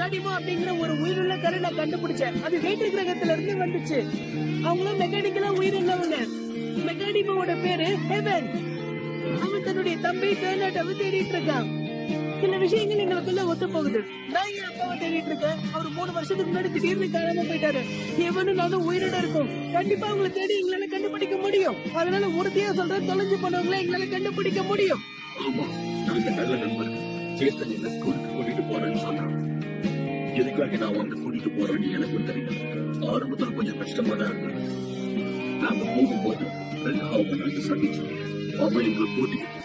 மெக்காடிமோ அப்படிங்கிற ஒரு உயிருள்ள கருணை கண்டுபிடிச்சேன். அது வேற்று கிரகத்துல இருந்து வந்துச்சு. அவங்களும் மெக்கானிக்கலா உயிரிழந்தவங்க. மெக்காடிமோட பேரு ஹெவன். அவன் தன்னுடைய தம்பி பெர்னார்டாவை தேடிட்டு இருக்கான். சில விஷயங்கள் எங்களுக்குள்ள ஒத்து போகுது. நான் என் அப்பாவை தேடிட்டு இருக்கேன். அவர் 3 வருஷத்துக்கு முன்னாடி திடீர்னு காணாம போயிட்டாரு. எவனும் நானும் உயிரோட இருக்கும். கண்டிப்பா அவங்களை தேடி எங்களால கண்டுபிடிக்க முடியும். அதனால உறுதியா சொல்றேன், தொலைஞ்சு போனவங்களை எங்களால கண்டுபிடிக்க முடியும். ஆமா, நாங்க நல்ல நண்பர்கள். ஜேசன் என்ன ஸ்கூலுக்கு கூட்டிட்டு போறேன்னு சொன்னான். எதுக்காக நான் வந்து கூட்டிட்டு போறேன்னு எனக்கும் தெரியல. ஆரம்பத்துல கொஞ்சம் கஷ்டமா தான் இருந்தது. நாங்க போகும்போது நாங்க சந்திச்சோம். அவன் எங்களை கூட்டிட்டு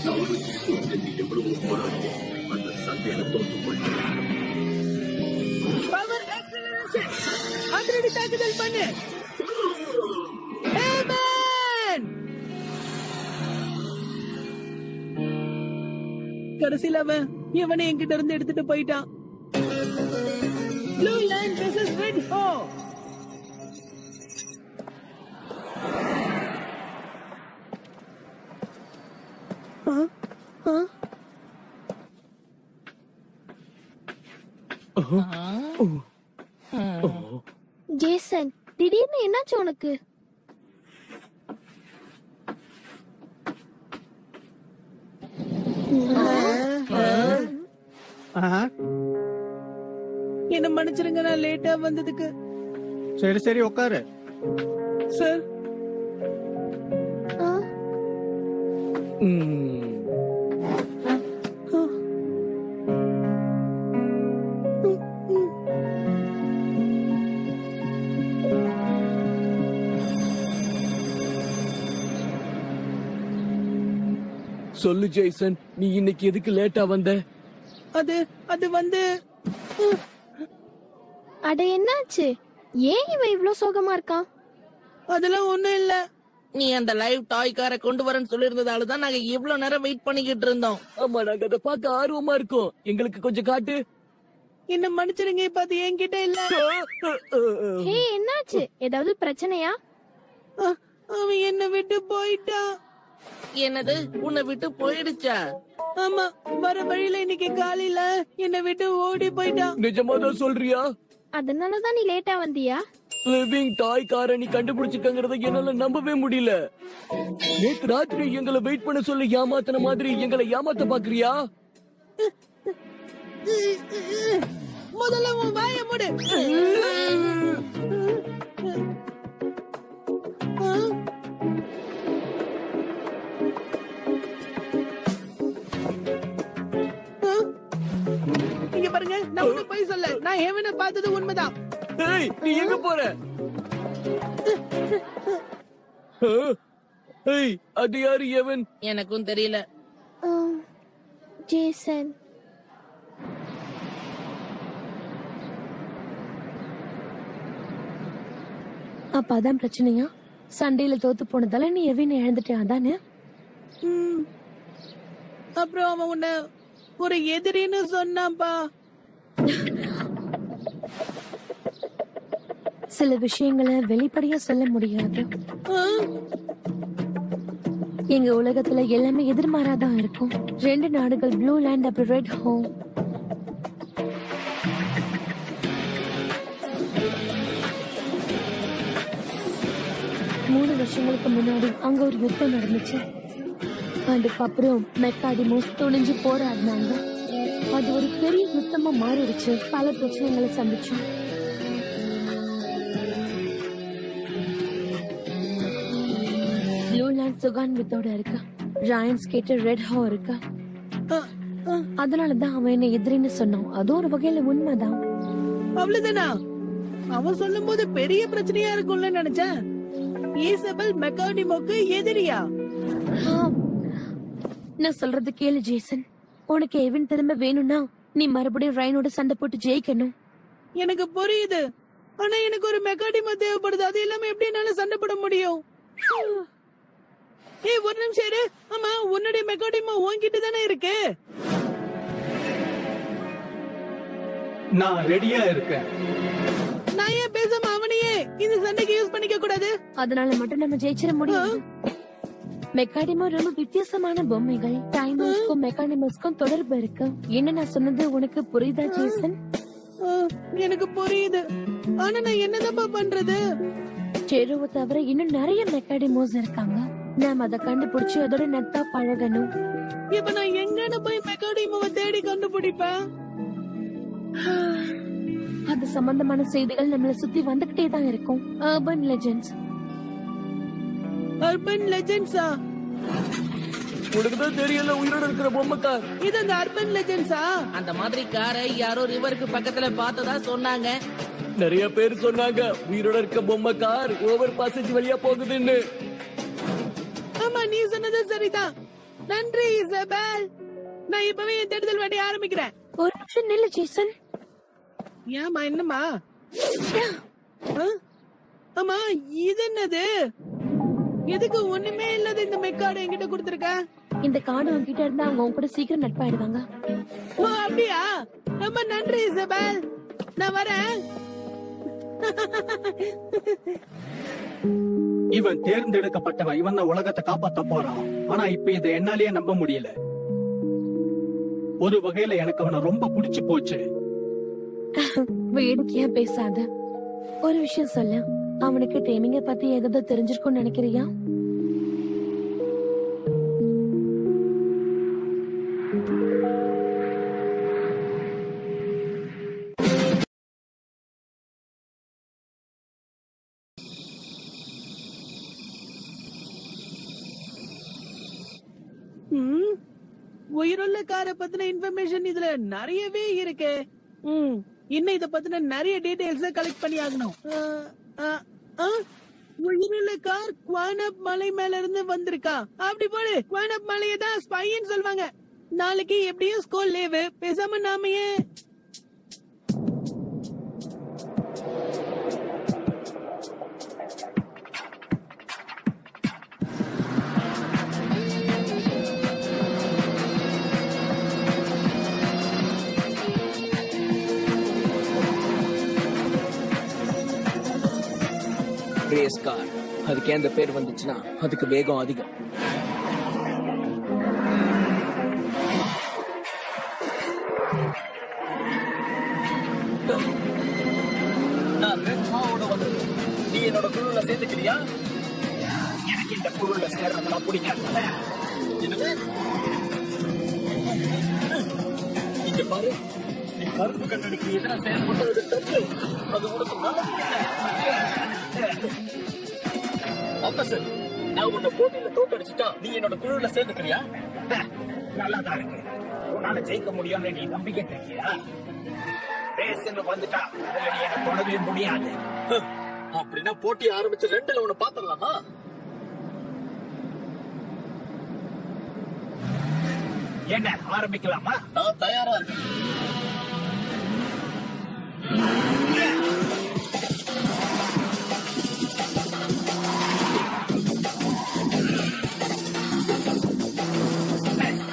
நானும் ஜேசன் எவ்வளவு போராடி அந்த சண்டையில தோற்று போயிட்டேன். பவர் ஆக்சிலரேஷன், அதிரடி தாக்குதல் பண்ணு. கடைசியில அவன் இவனை என்கிட்ட இருந்து எடுத்துட்டு போயிட்டான். ப்ளூ லைன் வெர்சஸ் ரெட் ஹோ. ஜேசன், திடீர்னு என்னாச்சு உனக்கு? என்ன மன்னிச்சிருங்க, நான் லேட்டா வந்ததுக்கு. சரி சரி உட்காரு. சார், சொல்லு ஜெய்சன், நீ இன்னைக்கு எதுக்கு லேட்டா வந்த? அது வந்து அட என்னாச்சு? ஏன் இவன் இவ்ளோ சோகமா இருக்கான்? அதெல்லாம் ஒண்ணும் இல்ல. நீ அந்த லைவ் டாய் காரை கொண்டு வரேன்னு சொல்லிருந்ததாலதான் நாங்க இவ்வளவு நேரம் வெயிட் பண்ணிக்கிட்டு இருந்தோம். ஆமா, நாங்க அதை பார்க்க ஆர்வமா இருக்கோம். எங்களுக்கு கொஞ்சம் காட்டு. என்ன மன்னிச்சிருங்க, இப்ப அது என்கிட்ட இல்ல. ஹே, என்னாச்சு? ஏதாவது பிரச்சனையா? அவன் என்ன விட்டு போயிட்டான். என்னது, உன்னை விட்டு போயிடுச்சா? ஆமா, வர வழியில இன்னைக்கு காலையில என்ன விட்டு ஓடி போயிட்டான். நிஜமாதான் சொல்றியா? அதனாலதான் நீ லேட்டா வந்தியா? லிவிங் டாய் காரை நீ கண்டுபிடிச்சிருக்கங்கறத என்னால நம்பவே முடியல. நேத்து ராத்திரி எங்களை வெயிட் பண்ண சொல்லி ஏமாத்தின மாதிரி எங்களை ஏமாத்த பாக்குறியா? முதல்ல உன் வாயை மூடு. இங்க பாருங்க, நான் ஒண்ணும் பொய் சொல்ல. நான் ஹெவனை பார்த்தது உண்மைதான். ஏய், நீ எங்க போற? ஏய், அது யாரு எவன்? எனக்கும் தெரியல. ஜேசன், அப்ப அதான் பிரச்சனையா? சண்டையில தோத்து போனதால நீ எவனை இழந்துட்டே அதானே? அப்புறம் அவன் உன்னை ஒரு எதிரின்னு சொன்னான்பா. சில விஷயங்களை வெளிப்படையா சொல்ல முடியாது. எங்க உலகத்துல எல்லாமே எதிர்மாறாதான் இருக்கும். 2 நாடுகள், ப்ளூ லேண்ட் அப்புறம் ரெட் ஹோம். மூணு வருஷங்களுக்கு முன்னாடி அங்க ஒரு யுத்தம் நடந்துச்சு. அதுக்கப்புறம் மெக்காடிமோஸ் துணிஞ்சு போராடினாங்க. அது ஒரு பெரிய யுத்தமா மாறிடுச்சு. பல பிரச்சனைகளை சந்திச்சோம். ப்ளூ லேண்ட் சுகான்வித்தோட இருக்கா. ராயன்ஸ் கேட்ட ரெட் ஹோ இருக்கா. அதனாலதான் அவன் என்ன எதிரின்னு சொன்னான். அது ஒரு வகையில உண்மைதான். அவ்வளவுதானா? அவன் சொல்லும் போது பெரிய பிரச்சனையா இருக்கும்ல நினைச்சேன். ஈசபெல் மெக்காடிமோக்கு எதிரியா? நான் சொல்றது கேளு ஜேசன். உனக்கு எவன் திரும்ப வேணும்னா நீ மறுபடியும் ரைனோட சண்டை போட்டு ஜெயிக்கணும். எனக்கு புரியுது, ஆனா எனக்கு ஒரு மெக்காடிமோ தேவைப்படுது. அது இல்லாம எப்படி என்னால சண்டை போட முடியும்? ஏய், ஒரு நிமிஷம் இரு. ஆமா, உன்னுடைய மெக்காடிமோ உன்கிட்ட தானே இருக்கு. நான் ரெடியா இருக்கேன். நான் ஏன் பேசாம அவனையே இந்த சண்டைக்கு யூஸ் பண்ணிக்க கூடாது? அதனால மட்டும் நம்ம ஜெயிச்சிட முடியாது. மெக்கானிமோ ரொம்ப வித்தியாசமான பொம்மைகள். டைமர்ஸ்க்கும் மெக்கானிமஸ்க்கும் தொடர்பு இருக்கு. என்ன நான் சொன்னது உனக்கு புரியுதா ஜேசன்? எனக்கு புரியுது, ஆனா நான் என்னதான் பண்றது? செருவை தவிர இன்னும் நிறைய மெக்கானிமோஸ் இருக்காங்க. நாம அதை கண்டுபிடிச்சு அதோட நட்பா பழகணும். இப்ப நான் எங்கன்னு போய் மெக்கானிமோவை தேடி கண்டுபிடிப்பேன்? அது சம்பந்தமான செய்திகள் நம்மள சுத்தி வந்துகிட்டே தான் இருக்கும். Urban legends. அர்பன் லெஜெண்ட்ஸா? உனக்குதான் தெரியல உயிரோட இருக்கிற பொம்மை கார். இது அந்த அர்பன் லெஜெண்ட்ஸா? அந்த மாதிரி காரை யாரோ ரிவருக்கு பக்கத்துல பார்த்ததா சொன்னாங்க. நிறைய பேர் சொன்னாங்க உயிரோட இருக்க பொம்மை கார் ஓவர் பாசேஜ் வழியா போகுதுன்னு. ஆமா, நீ சொன்னது சரிதான். நன்றி இசபெல். நான் இப்பவே என் தேடுதல் வேலையை ஆரம்பிக்கிறேன். ஒரு நிமிஷம் நில்லு ஜேசன். ஏமா, என்னமா? ஆமா, இது என்னது? எதுக்கு ஒண்ணுமே இல்லாத இந்த மெக்கார்டு என்கிட்ட கொடுத்திருக்க? இந்த கார்டு உங்ககிட்ட இருந்தா அவங்க உங்க கூட சீக்கிரம் நட்பாயிடுவாங்க. ஓ, அப்படியா? ரொம்ப நன்றி இசபெல், நான் வரேன். இவன் தேர்ந்தெடுக்கப்பட்டவன். இவன் தான் உலகத்தை காப்பாத்த போறான். ஆனா இப்ப இதை என்னாலேயே நம்ப முடியல. ஒரு வகையில எனக்கு அவனை ரொம்ப பிடிச்சு போச்சு. வேடிக்கையா பேசாத. ஒரு விஷயம் சொல்ல, அவனுக்கு டேமிங்க பத்தி ஏதாவது தெரிஞ்சிருக்கும்னு நினைக்கிறியா? உயிருள்ள காரை பத்தின இன்ஃபர்மேஷன் இதுல நிறையவே இருக்கு. இன்னும் இத பத்தின நிறைய டீடைல்ஸ் கலெக்ட் பண்ணி ஆகணும். உயிருள்ள கார் குவானப் மலை மேல இருந்து வந்திருக்கா? அப்படி போடு. குவானப் மலையை தான் ஸ்பைன்னு சொல்லுவாங்க. நாளைக்கு எப்படியும் ஸ்கூல் லீவு. பேசாம நாம ஏன் ரேஸ் கார். அதுக்கு எந்த பேர் வந்துச்சுன்னா அதுக்கு வேகம் அதிகம். நீ என்னோட குழுல சேர்ந்துக்கிறியா? எனக்கு இந்த குழுல சேர்றதுலாம் பிடிக்காது. இங்க பாரு, நீ கருப்பு கண்ணடிக்கு எதிராக செயல்பட்டது தப்பு. அது உனக்கு ஆபீசர், நான் உன்னை போட்டியில தோக்கடிச்சுட்டா நீ என்னோட குழுல சேர்ந்துக்கிறியா? நல்லாதான் இருக்கு. உன்னால ஜெயிக்க முடியும்னு நீ நம்பிக்கை தெரியா? ரேஸ்ன்னு வந்துட்டா அதுல நீ எனக்கு தொடவே முடியாது. அப்படின்னா போட்டி ஆரம்பிச்சு 2ல உன்னை பாத்துடலாமா? என்ன ஆரம்பிக்கலாமா? நான் தயாரா இருக்கேன்.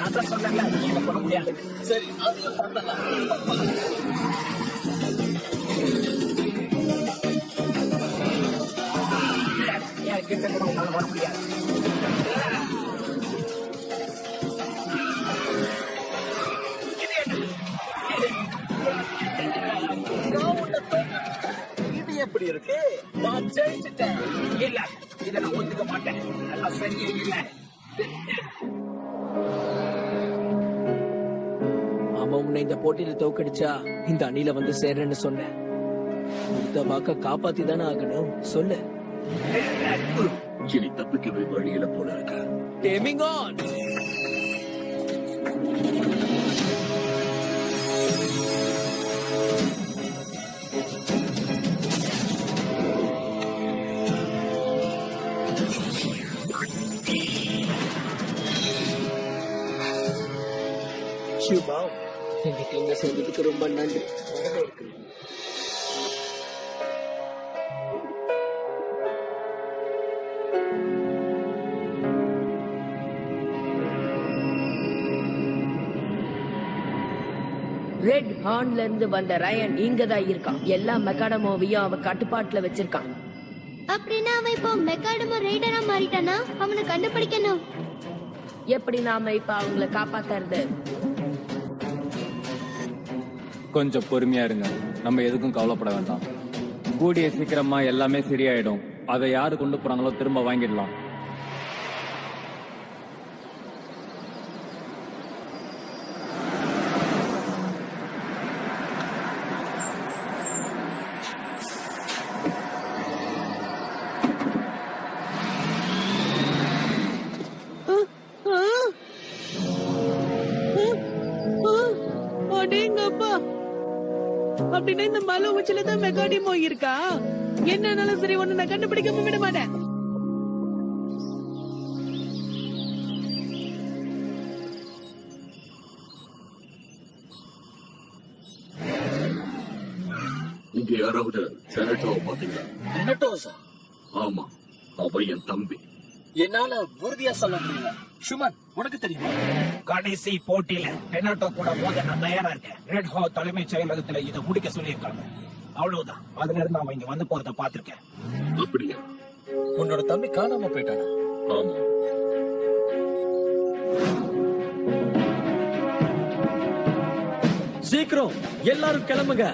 அதான் சொன்னல, நீ பண்ண முடியாது. சரி, அதையும் பண்ணலாம். கிட்ட கூட உன்னால வர முடியாது. இது எப்படி இருக்கு? நான் ஜெயிச்சிட்டேன். இல்ல, இதை நான் ஒத்துக்க மாட்டேன். அதெல்லாம் சரியே இல்லை. அவன் உன்னை இந்த போட்டியில தோக்கடிச்சா இந்த அணில வந்து சேர்றேன்னு சொன்ன. இந்த வாக்க காப்பாத்தி தானே ஆகணும். சொல்லு. இனி தப்பிக்கவே வழியில போல இருக்க. Taming on. சுபா, எங்க டீம்ல சேர்ந்ததுக்கு ரொம்ப நன்றி. வரவேற்கிறேன். ரெட் ஹார்ன்ல இருந்து வந்த ரயன் இங்கதான் இருக்கான். எல்லா மெக்காடமோவையும் அவ கட்டுப்பாட்டுல வச்சிருக்கான். அப்படின்னா அவன் இப்போ மெக்காடமோ ரைடரா மாறிட்டானா? அவனை கண்டுபிடிக்கணும். எப்படி நாம இப்ப அவங்கள காப்பாத்துறது? கொஞ்சம் பொறுமையா இருங்க. நம்ம எதுக்கும் கவலைப்பட வேண்டாம். கூடிய சீக்கிரமா எல்லாமே சரியாயிடும். அதை யாரு கொண்டு போறாங்களோ திரும்ப வாங்கிடலாம். அடேங்கப்பா, அப்படின்னா இந்த மலை உச்சில தான் மெக்காடிமோ இருக்கா? என்னன்னாலும் சரி, ஒண்ணு நான் கண்டுபிடிக்காம விட மாட்டேன். இங்க யாராவது செனட்டோவை பாத்தீங்களா? ரெனட்டோஸா? ஆமா, அவ என் தம்பி. என்னால உறுதியா சொல்ல முடியல. சுமன், உனக்கு தெரியுமா? கடைசி போட்டியில ரெனட்டோ கூட மோத நான் தயாரா இருக்கேன். ரெட் ஹாக் தலைமைச் செயலகத்துல இதை முடிக்க சொல்லியிருக்காங்க. அவ்வளவுதான். அதுல இருந்து அவன் இங்க வந்து போறத பாத்திருக்கேன். அப்படியா? உன்னோட தம்பி காணாம போயிட்டானா? ஆமா. சீக்கிரம் எல்லாரும் கிளம்புங்க.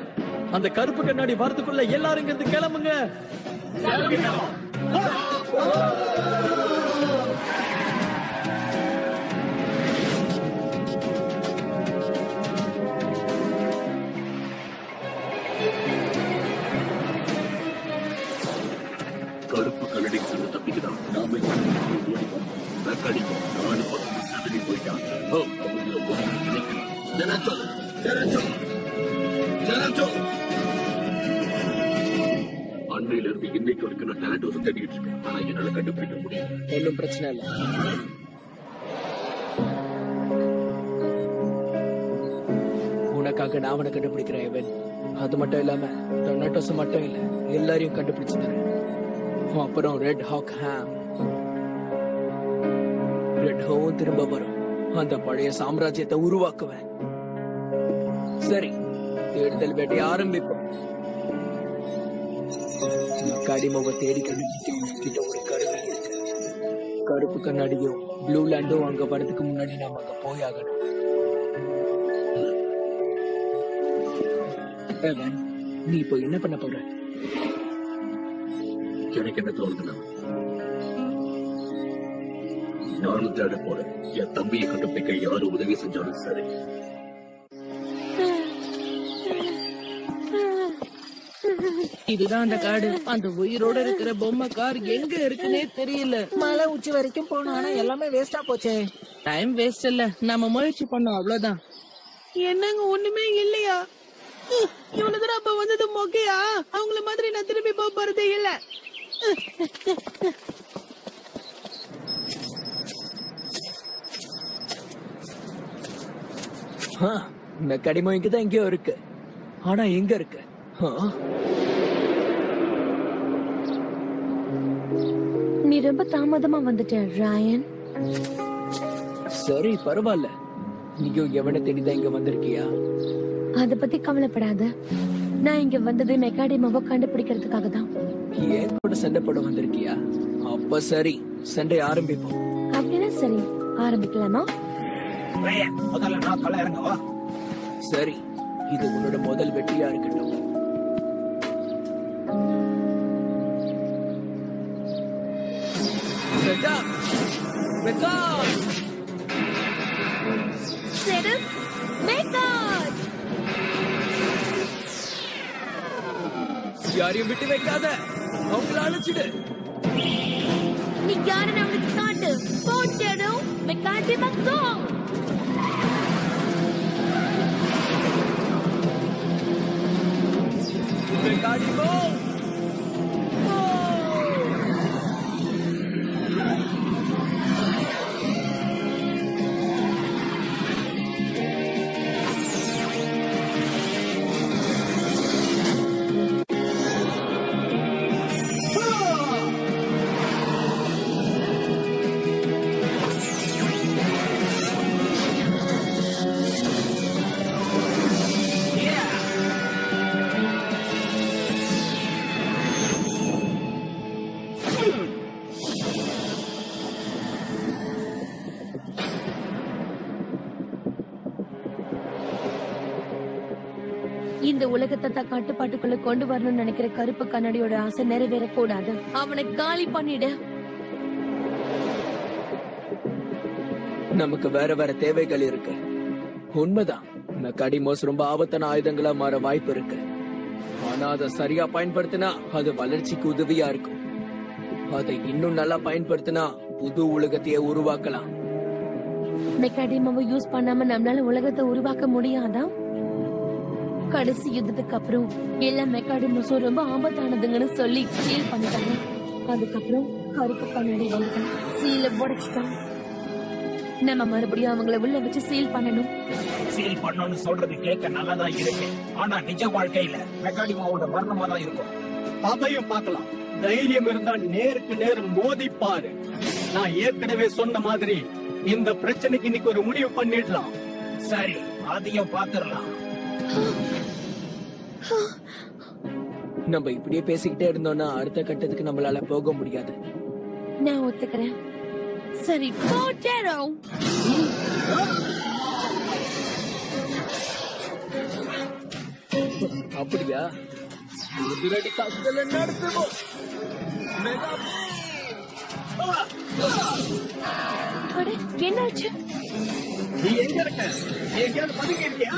அந்த கருப்பு கண்ணாடி வரதுக்குள்ள எல்லாரும் இங்க இருந்து கிளம்புங்க. கருப்பு கல்லடிக்கு தப்பிக்குதான். நாம மெக்காடிக்கும் 4 பக்கம் சதறி போயிட்டான். அன்னையில இருந்து இன்னைக்கு வரைக்கும் நான் டேலண்டோஸ் தேடிட்டு இருக்கேன். ஆனா என்னால கண்டுபிடிக்க முடியல. ஒன்னும் பிரச்சனை இல்ல. உனக்காக நான் அவனை கண்டுபிடிக்கிறேன் எவன். அது மட்டும் இல்லாம டொனாட்டோஸ் மட்டும் இல்ல, எல்லாரையும் கண்டுபிடிச்சு அப்புறம் ரெட் ஹாக் ஹாம். ரெட் ஹாவும் திரும்ப வரும். அந்த பழைய சாம்ராஜ்யத்தை உருவாக்குவேன். சரி, தேடுதல் வேட்டையை ஆரம்பிப்போம். கடிமவை தேடி கண்டுபிடிக்க ஒரு கருவி இருக்கு. கருப்பு கண்ணாடியும் ப்ளூ லேண்டும் அங்க வரதுக்கு முன்னாடி நாம அங்க போய் ஆகணும். நீ இப்போ என்ன பண்ண போற? எனக்கு என்ன தோணுதுன்னா, நானும் தேட போறேன். என் தம்பியை கண்டுபிடிக்க யாரும் உதவி செஞ்சாலும் சரி. இதுதான் அந்த காடு. அந்த உயிரோட இருக்கிற பொம்மை கார் எங்க இருக்குன்னே தெரியல. மலை உச்சி வரைக்கும் போனோம், ஆனா எல்லாமே வேஸ்டா போச்சே. டைம் வேஸ்ட் இல்ல, நம்ம முயற்சி பண்ணோம், அவ்வளவுதான். என்னங்க ஒண்ணுமே இல்லையா? இவ்வளவு தூரம் அப்ப வந்தது மொக்கையா? அவங்கள மாதிரி நான் திரும்பி போக போறதே இல்ல. இந்த கடிமம் இங்கதான் எங்கேயோ இருக்கு. ஆனா எங்க இருக்கு? நீ ரொம்ப தாமதமா வந்துட்ட ராயன். சரி, பரவாயில்ல. நீயும் எவனை தேடிதான் இங்க வந்திருக்கியா? அத பத்தி கவலைப்படாத. நான் இங்க வந்தது மெக்காடிமாவை கண்டுபிடிக்கிறதுக்காக தான். ஏன் கூட சண்டை போட வந்திருக்கியா? அப்ப சரி, சண்டை ஆரம்பிப்போம். அப்படின்னா சரி, ஆரம்பிக்கலாமா? முதல்ல நான் கலை இறங்கவா? சரி, இது உன்னோட முதல் வெற்றியா இருக்கட்டும். யாரையும் விட்டு வைக்காத, அவங்கள அழைச்சிடு. நீ யாருன்னு அவனுக்கு காட்டு. போட்டேடும் மெக்காடிமா கோ. மெக்காடிமோ இந்த உலகத்தை தான் கட்டுப்பாட்டுக்குள்ள கொண்டு வரணும்னு நினைக்கிற கருப்பு கண்ணாடியோட ஆசை நிறைவேறக்கூடாது. அவனை காலி பண்ணிடு. நமக்கு வேற வேற தேவைகள் இருக்கு. உண்மைதான், மெக்காடிமோஸ் ரொம்ப ஆபத்தான ஆயுதங்களா மாற வாய்ப்பு இருக்கு. ஆனா அதை சரியா பயன்படுத்தினா அது வளர்ச்சிக்கு உதவியா இருக்கும். அதை இன்னும் நல்லா பயன்படுத்தினா புது உலகத்தையே உருவாக்கலாம். மெக்காடிமாவை யூஸ் பண்ணாம நம்மளால உலகத்தை உருவாக்க முடியாதா? கடைசி யுத்தத்துக்கு அப்புறம் எல்லா மெக்காடிமோஸும் ரொம்ப ஆபத்தானதுங்கன்னு சொல்லி சீல் பண்ணிட்டாங்க. அதுக்கப்புறம் கருப்பு கண்ணாடி வந்து சீல உடைச்சிட்டான். நம்ம மறுபடியும் அவங்கள உள்ள வச்சு சீல் பண்ணணும். சீல் பண்ணணும்னு சொல்றது கேட்க நல்லதா இருக்கு. ஆனா நிஜ வாழ்க்கையில மெக்காடிமாவோட மரணமா தான் இருக்கும். அதையும் பார்க்கலாம். தைரியம் இருந்தா நேருக்கு நேர் மோதி பாரு. நான் ஏற்கனவே சொன்ன மாதிரி இந்த பிரச்சனைக்கு இன்னைக்கு ஒரு முடிவு பண்ணிடலாம். சரி, அதையும் பாத்துடலாம். நம்ம இப்படியே பேசிக்கிட்டே இருந்தோம்னா அடுத்த கட்டத்துக்கு நம்மளால போக முடியாது. நான் ஒத்துக்கிறேன். சரி, போ ஜெரோ. அப்படியா? எதிரடி தாக்குதலை நடத்துவோம். அட, என்னாச்சு? நீ எங்க இருக்க? எங்கேயாவது பதுங்கி இருக்கியா?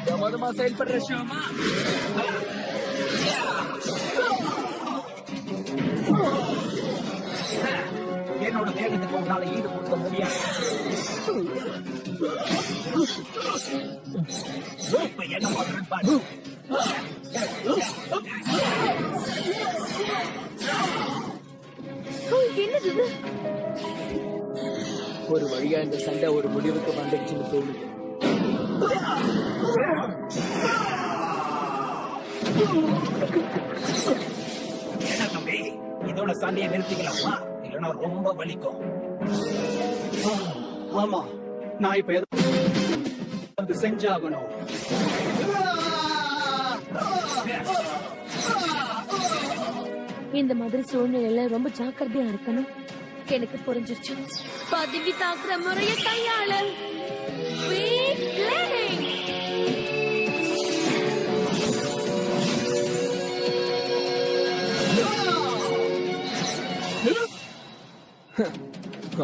பிரமாதமா செயல்படுற ஷோமா. என்னோட வேகத்துக்கு உன்னால ஈடு கொடுக்க முடியாது. இப்ப என்ன பண்றேன்னு பாரு. என்னது இது? ஒரு வழியா இந்த சண்டை ஒரு முடிவுக்கு வந்துடுச்சுன்னு தோணுது. என்ன தம்பி, இதோட சண்டையை நிறுத்திக்கலாமா? இல்லைன்னா ரொம்ப வலிக்கும். ஆமா, நான் இப்ப எதாவது செஞ்சாகணும். இந்த மாதிரி சூழ்நிலையில ரொம்ப ஜாக்கிரதையா இருக்கணும். எனக்கு புரிஞ்சிருச்சு. பதுங்கி தாக்குற முறைய கையாள.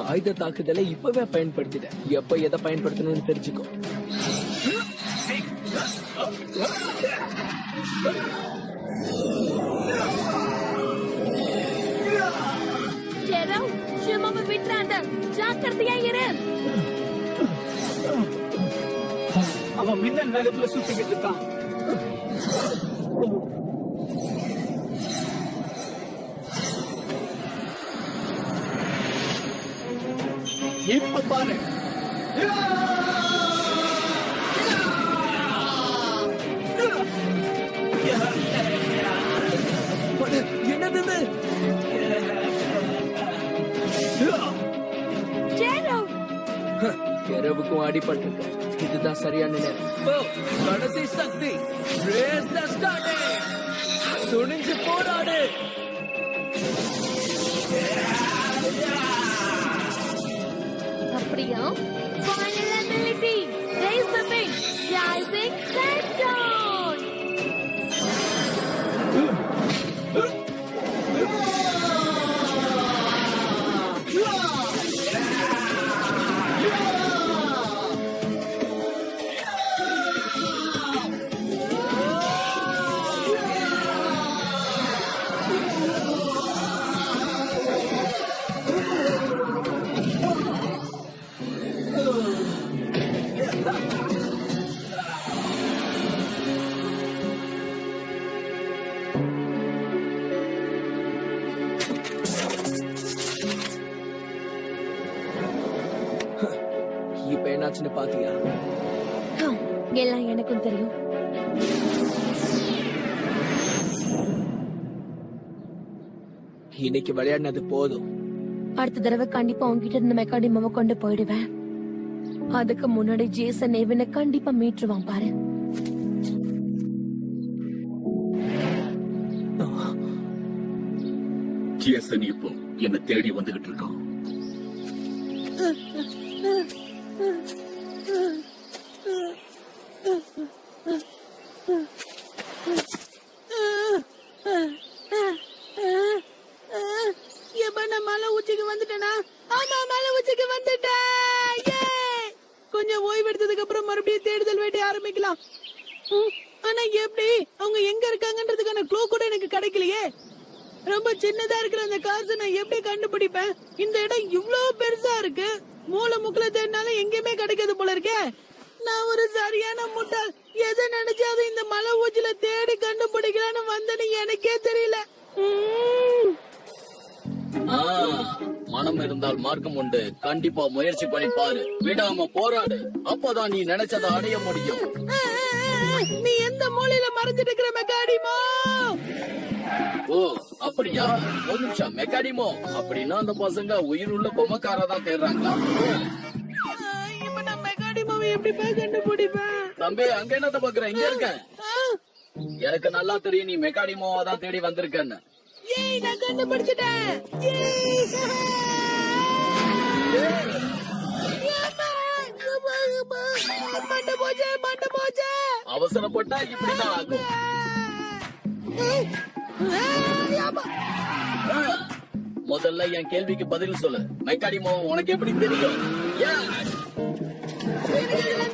ஆயுத தாக்குதலை இப்பவே பயன்படுத்திட. எப்ப எதை பயன்படுத்தணும்னு தெரிஞ்சுக்கோ. ஜெரோ, ஷுமாவை விட்டுறாத. ஜாக்கிரதையா இரு. அவன் மின்னல் வேகத்துல சுத்திக்கிட்டு இருக்கான். இப்ப பாரு. என்னது இது? ஜெரோ, இரவுக்கும் அடிபட்டிருக்கு. இதுதான் சரியான நேரம். கடைசி சக்தி. Raise the starting. துணிஞ்சு போராடு. அப்படியா? Final ability. Raise the wind. Rising Sandstone. இப்ப என்னாச்சுன்னு பாத்தியா? எல்லாம் எனக்கும் தெரியும். இன்னைக்கு விளையாடினது போதும். அடுத்த தடவை கண்டிப்பா உங்ககிட்ட இருந்த மெக்காடிமாவை கொண்டு போயிடுவேன். அதுக்கு முன்னாடி ஜேசன் இவனை கண்டிப்பா மீட்டுருவான் பாரு. ஜேசன் இப்போ என்ன தேடி வந்துகிட்டு இருக்கான். எடுத்ததுக்கு அப்புறம் மறுபடியும் தேடுதல் வேட்டை ஆரம்பிக்கலாம். ஆனா எப்படி அவங்க எங்க இருக்காங்கன்றதுக்கான க்ளூ கூட எனக்கு கிடைக்கலையே. ரொம்ப சின்னதா இருக்கிற அந்த காசை நான் எப்படி கண்டுபிடிப்பேன்? இந்த இடம் இவ்வளவு பெருசா இருக்கு. மூல முக்குல தேடினாலும் எங்கேயுமே கிடைக்காது போல இருக்கே. நான் ஒரு சரியான முட்டாள். எதை நினைச்சாலும் இந்த மலை ஊச்சில தேடி கண்டுபிடிக்கலான்னு வந்தேன்னு எனக்கே தெரியல. மனம் இருந்தால் மார்க்கம் உண்டு. கண்டிப்பா முயற்சி பண்ணி பாரு, விடாம போராடு. அப்பதான் நீ நினைச்சதை அடைய முடியும். நீ எந்த மூலையில மறைஞ்சிட்டு இருக்கிற மெக்காடிமோ? ஓ அப்படியா? ஒரு நிமிஷம். மெக்காடிமோ அப்படின்னா அந்த பசங்க உயிருள்ள பொம்மைக்காரதான் தேடுறாங்களா? இப்ப நான் மெக்காடிமோவை எப்படி கண்டுபிடிப்பேன்? தம்பி, அங்க என்னத்த பாக்குற? இங்க இருக்க. எனக்கு நல்லா தெரியும் நீ மெக்காடிமோவா தான் தேடி வந்திருக்கன்னு. ஏய், நான் கண்டுபிடிச்சிட்டேன். அவசரப்பட்டா இப்படிதான் ஆகும். முதல்ல என் கேள்விக்கு பதில் சொல்லு. மெக்காடிமோ உனக்கு எப்படி தெரியும்?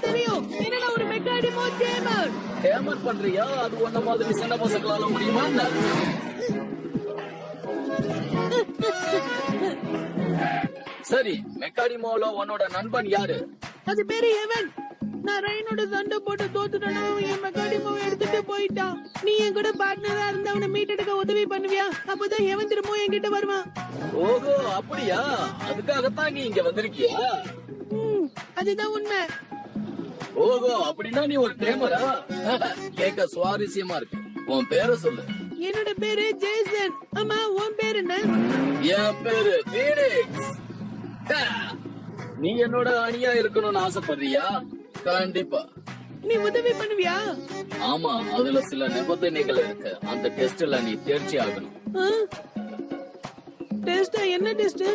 தெரியும். என்னடா ஒரு மெக்காடிமோ கேமர். கேமர் பண்றியா? அது ஒன்ன மாதிரி சின்ன பசங்களால முடியுமா? சரி, மெக்காடிமோல உன்னோட நண்பன் யாரு? அது பேரு ஹெவன். நான் ரைனோட சண்டை போட்டு தோத்துட்டேன்னா என் மெக்காடிமோவை எடுத்துட்டு போயிட்டான். நீ என் கூட பார்ட்னரா இருந்து அவனை மீட் எடுக்க உதவி பண்ணுவியா? அப்பதான் ஹெவன் திரும்பவும் என்கிட்ட வருவான். ஓஹோ அப்படியா? அதுக்காகத்தான் நீ இங்க வந்திருக்கியா? அதுதான் உண்மை. ஓஹோ அப்படின்னா நீ ஒரு டேமரா? கேட்க சுவாரஸ்யமா இருக்கு. உன் பேரை சொல்லு. என்னோட பேரு ஜேசன். ஆமா, உன் பேரு என்ன? என் பேரு பீனிக்ஸ். நீ என்னோட அணியா இருக்கணும்னு ஆசைப்படுறியா? கண்டிப்பா. நீ உதவி பண்ணுவியா? ஆமா, அதுல சில நிபந்தனைகள் இருக்கு. அந்த டெஸ்ட்ல நீ தேர்ச்சி ஆகணும். டெஸ்டா? என்ன டெஸ்ட்?